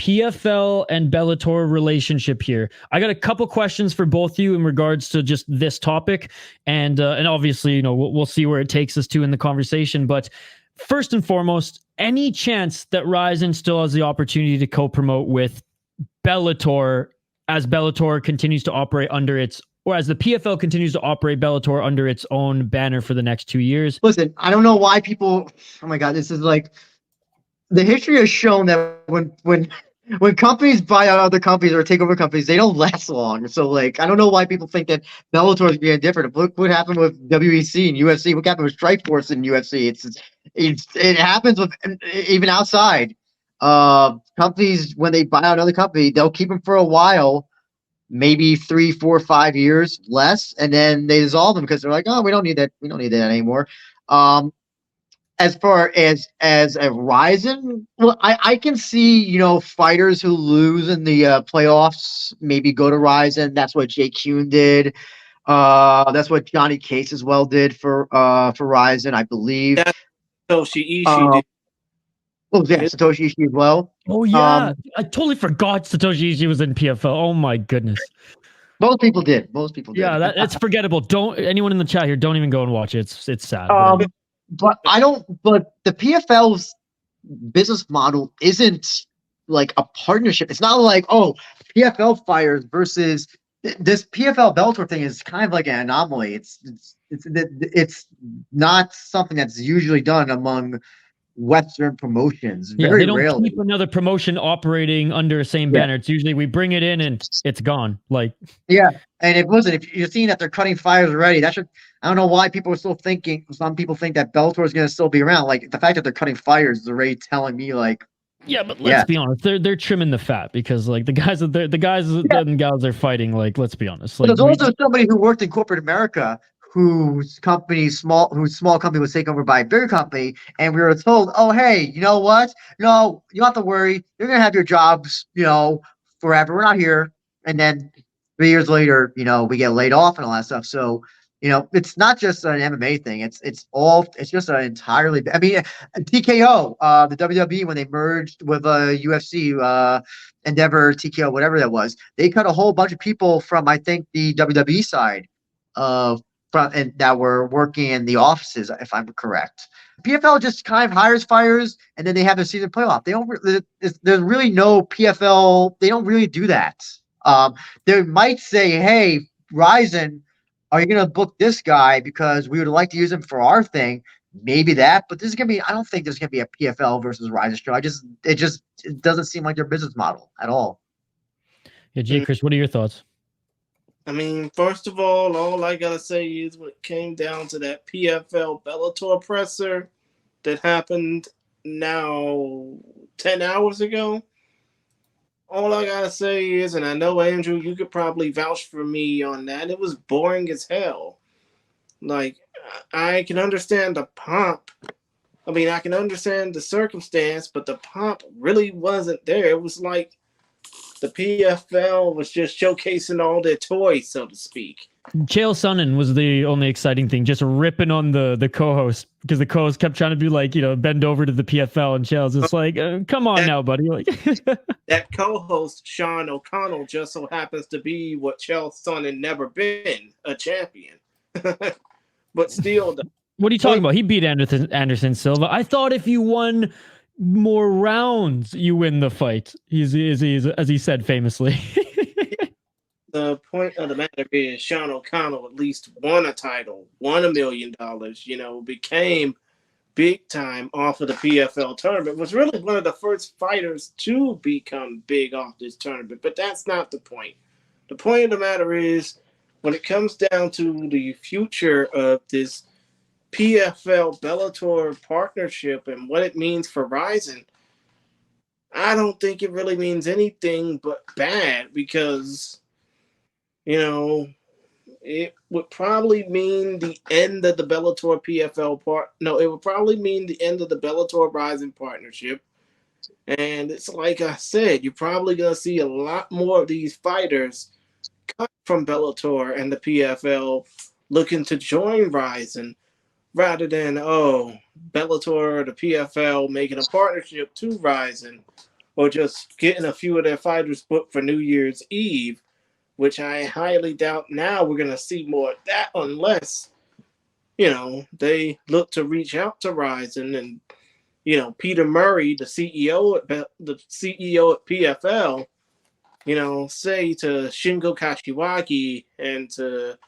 PFL and Bellator relationship here. I got a couple questions for both of you in regards to just this topic, and obviously, we'll see where it takes us to in the conversation. But first and foremost, any chance that RIZIN still has the opportunity to co-promote with Bellator as Bellator continues to operate under its, or as the PFL continues to operate Bellator under its own banner for the next 2 years? Listen, I don't know why people. Oh my God, this is like the history has shown that when companies buy out other companies or take over companies, they don't last long. So like, I don't know why people think that Bellator is being different. Look what happened with WEC and UFC. What happened with Strikeforce and UFC? It happens with even outside companies. When they buy out another company, they'll keep them for a while, maybe 3, 4, 5 years less, and then they dissolve them because they're like, oh, we don't need that anymore. As far as a RIZIN, well, I can see, fighters who lose in the playoffs maybe go to RIZIN. That's what Jake Kuhn did. That's what Johnny Case as well did for RIZIN, I believe. Satoshi Ishii did. Oh yeah, Satoshi Ishii as well. Oh yeah, I totally forgot Satoshi Ishii was in PFL. Oh my goodness. Most people did. Yeah, that's forgettable. Don't anyone in the chat here. Don't even go and watch it. It's sad. But the PFL's business model isn't like a partnership. It's not like, oh, PFL fighters versus this PFL Bellator thing is kind of like an anomaly. It's not something that's usually done among Western promotions. Very rarely. They don't keep another promotion operating under the same banner. It's usually we bring it in and it's gone. Like, yeah, and if you're seeing that they're cutting fighters already, that should. I don't know why people are still thinking. Some people think that Bellator is going to still be around. Like the fact that they're cutting fighters is already telling me like. Yeah, but let's be honest. They're trimming the fat because like the guys and gals they're fighting. Like, let's be honest. Like, there's also somebody who worked in corporate America whose small company was taken over by a bigger company, and we were told, oh hey, you know what? No, you don't have to worry. You're gonna have your jobs, forever. We're not here. And then 3 years later, we get laid off and all that stuff. So. It's not just an MMA thing. It's just an entirely. I mean, TKO, the WWE when they merged with UFC, Endeavor, TKO, whatever that was, they cut a whole bunch of people from I think the WWE side and that were working in the offices, if I'm correct. PFL just kind of hires fighters and then they have a season playoff. They don't. There's really no PFL. They don't really do that. They might say, hey, RIZIN, are you going to book this guy because we would like to use him for our thing? Maybe that, but this is going to be, I don't think there's going to be a PFL versus RIZIN show. It doesn't seem like their business model at all. Yeah, Jay, Chris, what are your thoughts? I mean, first of all I got to say is when it came down to that PFL Bellator presser that happened now 10 hours ago, all I gotta say is, and I know, Andrew, you could probably vouch for me on that, it was boring as hell. Like, I can understand the pomp. I mean, I can understand the circumstance, but the pomp really wasn't there. It was like the PFL was just showcasing all their toys, so to speak. Chael Sonnen was the only exciting thing, just ripping on the co-host because the co-host kept trying to be like, bend over to the PFL, and Chael's just like, come on now, buddy. Like that co-host, Sean O'Connell, just so happens to be what Chael Sonnen never been, a champion. But still. What are you talking about? He beat Anderson Silva. I thought if you won more rounds, you win the fight. He's as he said famously. The point of the matter is Sean O'Connell at least won a title, won $1 million, became big time off of the PFL tournament, was really one of the first fighters to become big off this tournament. But that's not the point. The point of the matter is when it comes down to the future of this PFL Bellator partnership and what it means for RIZIN, I don't think it really means anything but bad because it would probably mean the end of the Bellator PFL part. No, it would probably mean the end of the Bellator RIZIN partnership. And it's like I said, you're probably going to see a lot more of these fighters cut from Bellator and the PFL looking to join RIZIN rather than, Bellator or the PFL making a partnership to RIZIN or just getting a few of their fighters booked for New Year's Eve, which I highly doubt now we're going to see more of that unless, they look to reach out to Rizin and, Peter Murray, the CEO at PFL, say to Shingo Kashiwagi and to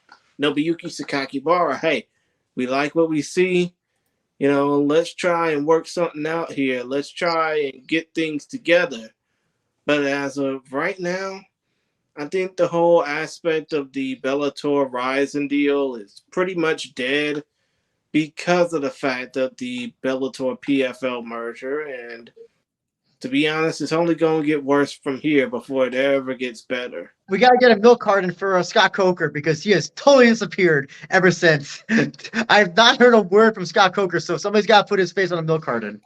Nobuyuki Sakakibara, hey, we like what we see. Let's try and work something out here. Let's try and get things together. But as of right now, I think the whole aspect of the Bellator Rizin deal is pretty much dead because of the fact of the Bellator PFL merger. And to be honest, it's only going to get worse from here before it ever gets better. We got to get a milk carton for Scott Coker because he has totally disappeared ever since. I've not heard a word from Scott Coker, so somebody's got to put his face on a milk carton.